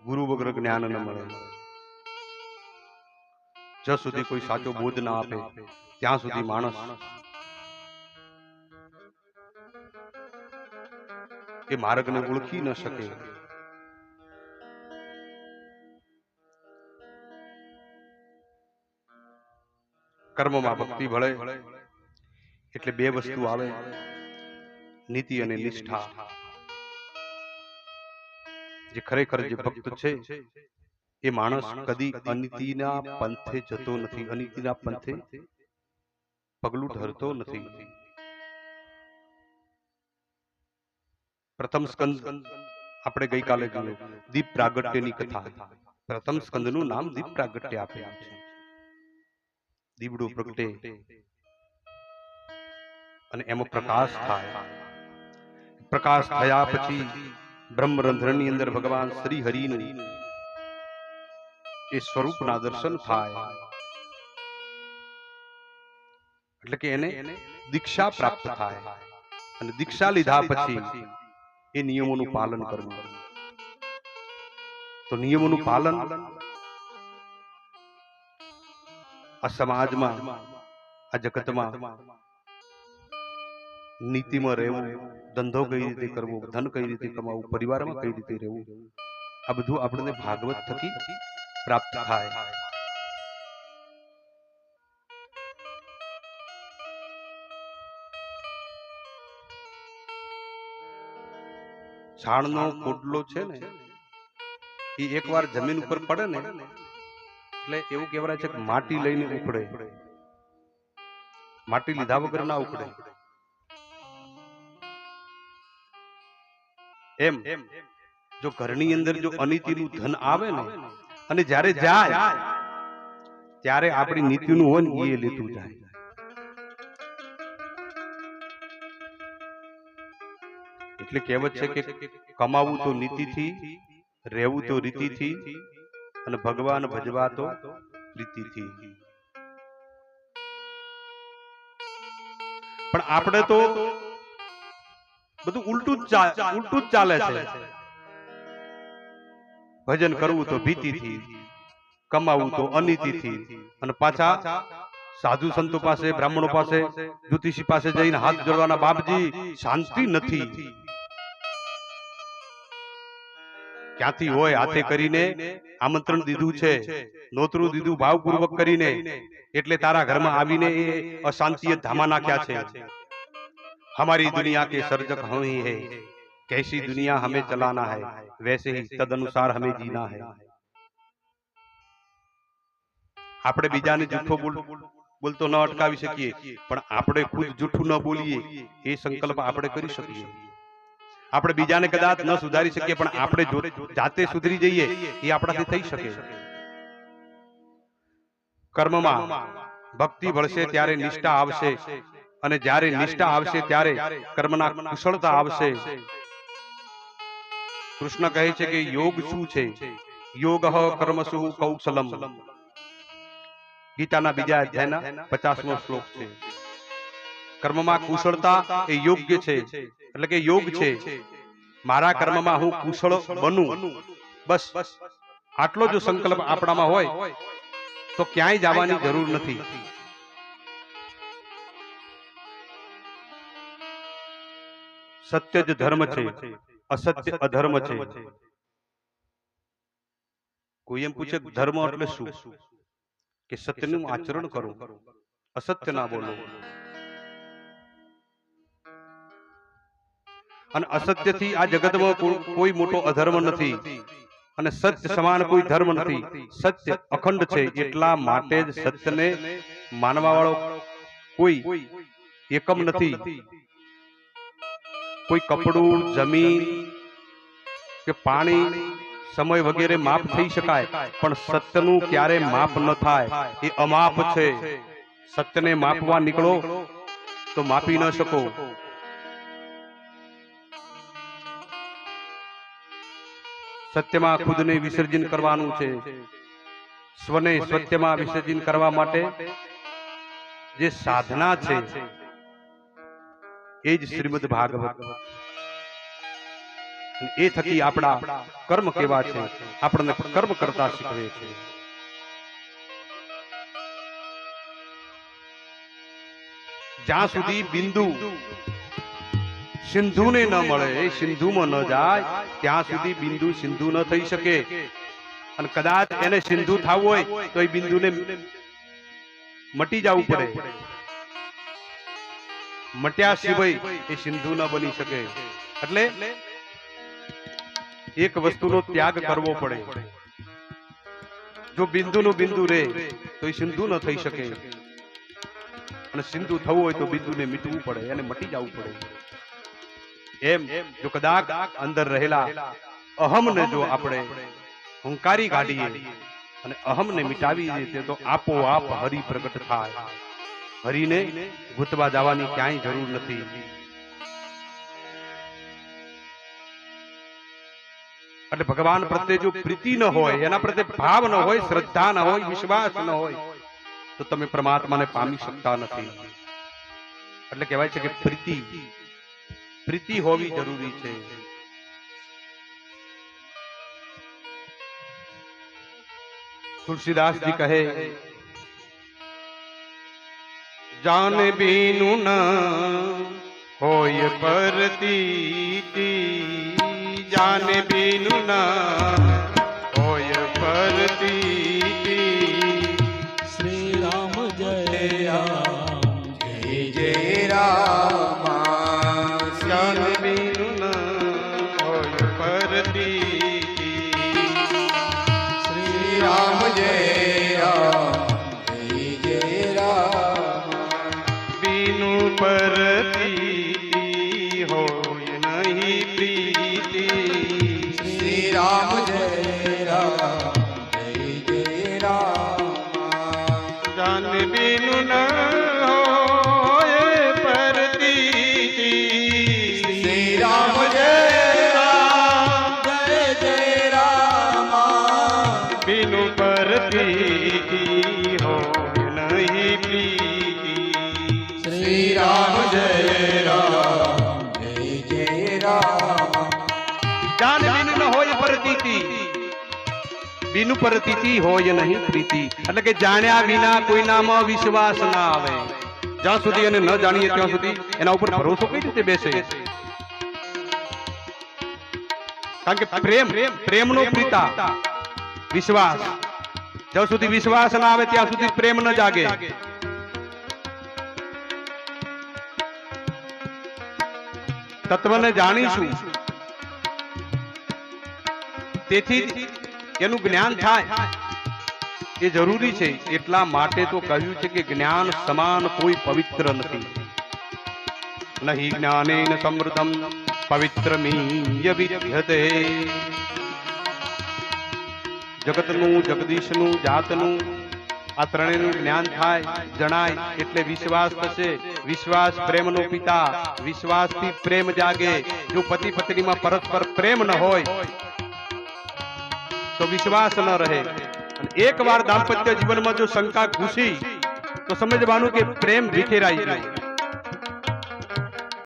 ગુરુ વગર જ્ઞાન ન મળે। જ્યાં સુધી કોઈ સાચો બોધ ના આપે ત્યાં સુધી માણસ એ માર્ગને ઓળખી ન શકે। કર્મમાં ભક્તિ ભળે એટલે બે વસ્તુ આવે, નીતિ અને નિષ્ઠા। જે ખરેખર જે ભક્ત છે એ માણસ કદી અનીતિના પંથે જતો નથી, અનીતિના પંથે પગલું ધરતો નથી। પ્રથમ સ્કંદ આપણે ગઈકાલે જોયું, દીપ પ્રાગટ્યની કથા। પ્રથમ સ્કંદનું નામ દીપ પ્રાગટ્ય આપેલું છે। દીવડું પ્રગટે અને એમાં પ્રકાશ થાય। પ્રકાશ થયા પછી બ્રહ્મરંધ્રની અંદર ભગવાન શ્રી હરિનું એ સ્વરૂપના દર્શન થાય। એટલે કે એને દીક્ષા પ્રાપ્ત થાય અને દીક્ષા લીધા પછી એ નિયમોનું પાલન કરવું। તો નિયમોનું પાલન આ સમાજમાં, આ જગતમાં નીતિમાં રહેવું, ધંધો કઈ રીતે કરવો, ધન કઈ રીતે કમાવું, પરિવારમાં કઈ રીતે રહેવું, આ બધું આપણને ભાગવત થકી પ્રાપ્ત થાય। છાણનો પોડલો છે ને એ એકવાર જમીન ઉપર પડે ને એટલે એવું કહેવાય છે કે માટી લઈને ઉખડે, માટી લીધા વગર ના ઉખડે। એમ જો ઘરની અંદર જો અનીતિનું ધન આવે ને અને જ્યારે જાય ત્યારે આપણી નીતિનું હોય ને એ લેતું જાય। એટલે કહેવત છે કે કમાવું તો નીતિથી, રહેવું તો રીતિથી અને ભગવાન ભજવા તો પ્રીતિથી। પણ આપણે તો બધું ઉલટું જ ચાલે છે। ભજન કરવું તો ભીતિથી, કમાવું તો અનીતિથી અને પાછા સાધુ સંતો પાસે, બ્રાહ્મણો પાસે, જ્યોતિષી પાસે જઈને હાથ જોડવાના, બાપજી શાંતિ નથી। ક્યાંથી હોય હાથે કરીને આમંત્રણ દીધું છે, નોતરું દીધું ભાવપૂર્વક કરીને, એટલે તારા ઘરમાં આવીને એ અશાંતિએ ધામા નાખ્યા છે। हमारी दुनिया के सर्जक हम ही है, कैसी दुनिया हमें चलाना है, वैसे ही तद अनुसार हमें जीना है। આપણે બીજાને જૂઠો બોલતો ન અટકાવી શકીએ, પણ આપણે ખુદ જૂઠું ન બોલીએ એ સંકલ્પ આપણે કરી શકીએ। આપણે બીજાને કદાચ ન સુધારી શકીએ, પણ આપણે જાતે સુધરી જઈએ એ આપણાથી થઈ શકે। કર્મમાં ભક્તિ ભળશે ત્યારે નિષ્ઠા આવશે, અને જ્યારે નિષ્ઠા આવશે ત્યારે કર્મના કુશળતા આવશે। કૃષ્ણ કહે છે કે યોગ શું છે? યોગ કર્મસુ કૌશલમ। ગીતાના બીજા અધ્યાયના 50મો શ્લોક છે। કર્મમાં કુશળતા એ યોગ્ય છે, એટલે કે યોગ છે। મારા કર્મમાં હું કુશળ બનું, બસ આટલો જો સંકલ્પ આપણામાં હોય તો ક્યાંય જવાની જરૂર નથી। સત્ય જ ધર્મ છે, અસત્ય અધર્મ છે। કોઈ એમ પૂછે ધર્મ એટલે શું? કે સત્યનું આચરણ કરો, અસત્ય ના બોલો। અને અસત્યથી આ જગતમાં કોઈ મોટો અધર્મ નથી અને સત્ય સમાન કોઈ ધર્મ નથી। સત્ય અખંડ છે, એટલા માટે જ સત્યને માનવા વાળો કોઈ એકમ નથી। કોઈ કપડું, જમીન કે પાણી, સમય વગેરે માપ થઈ શકાય, પણ સત્યનું ક્યારે માપ ન થાય, એ અમાપ છે। સત્યને માપવા નીકળો તો માપી ન શકો। સત્યમાં ખુદને વિસર્જન કરવાનું છે। સ્વને સત્યમાં વિસર્જન કરવા માટે જે સાધના છે એ જ શ્રીમદ ભાગવત। એ થકી આપણા કર્મ કેવા છે આપણને કર્મ કરતા શીખવે છે. જ્યાં સુધી બિંદુ સિંધુને ન મળે, સિંધુમાં ન જાય, ત્યાં સુધી બિંદુ સિંધુ ન થઈ શકે. અને કદાચ એને સિંધુ થવું હોય તો એ બિંદુને મટી જવું પડે. મટ્યા સિવાય એ સિંધુ ન બની શકે. એટલે એક વસ્તુનો ત્યાગ કરવો પડે. જો બિંદુનું બિંદુ રહે તો એ સિંધુ ન થઈ શકે. અને સિંધુ થવું હોય તો બિંદુને મીટવું પડે, એને મટી જવું પડે. એમ જો કદાચ અંદર રહેલા અહમને જો આપણે હુંકારી કાઢીએ અને અહમને મિટાવી દઈએ તો આપોઆપ હરિ પ્રગટ થાય. હરિને ગૂંથવા જવાની ક્યાંય જરૂર નથી. એટલે ભગવાન પ્રત્યે જો પ્રીતિ ન હોય, એના પ્રત્યે ભાવ ન હોય, શ્રદ્ધા ન હોય, વિશ્વાસ ન હોય, તો તમે પરમાત્માને પામી શકતા નથી. એટલે કહેવાય છે કે પ્રીતિ હોવી જરૂરી છે. તુલસીદાસજી કહે, જાને બીનું ન હોય પરતીતિ, જાને બીનું ન હોય પરતીતિ. શ્રી રામ જય રામ જય જય રામ. જાને બીનું ન હોય પરતીતિ. શ્રી રામ જય રામ જય જય રામ. બીનું પરતીતિ હોય નહીં પ્રીતિ. શ્રી રામ જય રામ જય જય રામ. જાને બીનું ન હોય પરતીતિ. શ્રી રામ જય રામ જય જય રામ. બીનું પરતીતિ હોય નહીં પ્રીતિ. શ્રી રામ જય રામ જય જય રામ. જાને બીનું ન હોય પરતીતિ, બીનું પરતીતિ હોય નહીં પ્રીતિ. એટલે કે જાણ્યા વિના કોઈનામાં વિશ્વાસ ના આવે. જ્યાં સુધી એને ન જાણીએ ત્યાં સુધી એના ઉપર ભરોસો કઈ રીતે બેસે? કારણ કે પ્રેમનો પ્રીતા વિશ્વાસ. જ્યાં સુધી વિશ્વાસ ના આવે ત્યાં સુધી પ્રેમ ન જાગે. તત્વને જાણીશું તેથી એનું જ્ઞાન થાય એ જરૂરી છે. એટલા માટે તો કહ્યું છે કે જ્ઞાન સમાન કોઈ પવિત્ર નથી. નહીં જ્ઞાનેન સમૃદ્ધમ પવિત્રમીય વિદ્યતે. જગતનું, જગદીશનું, જાતનું આ ત્રણેયનું જ્ઞાન થાય, જણાય એટલે વિશ્વાસ થશે. વિશ્વાસ પ્રેમનો પિતા. વિશ્વાસથી પ્રેમ જાગે. જો પતિ પત્નીમાં પરસ્પર પ્રેમ ન હોય તો વિશ્વાસ ન રહે. અને એકવાર દાંપત્ય જીવનમાં જો શંકા ઘૂસી તો સમજવાનું કે પ્રેમ વિખેરાઈ ગયો.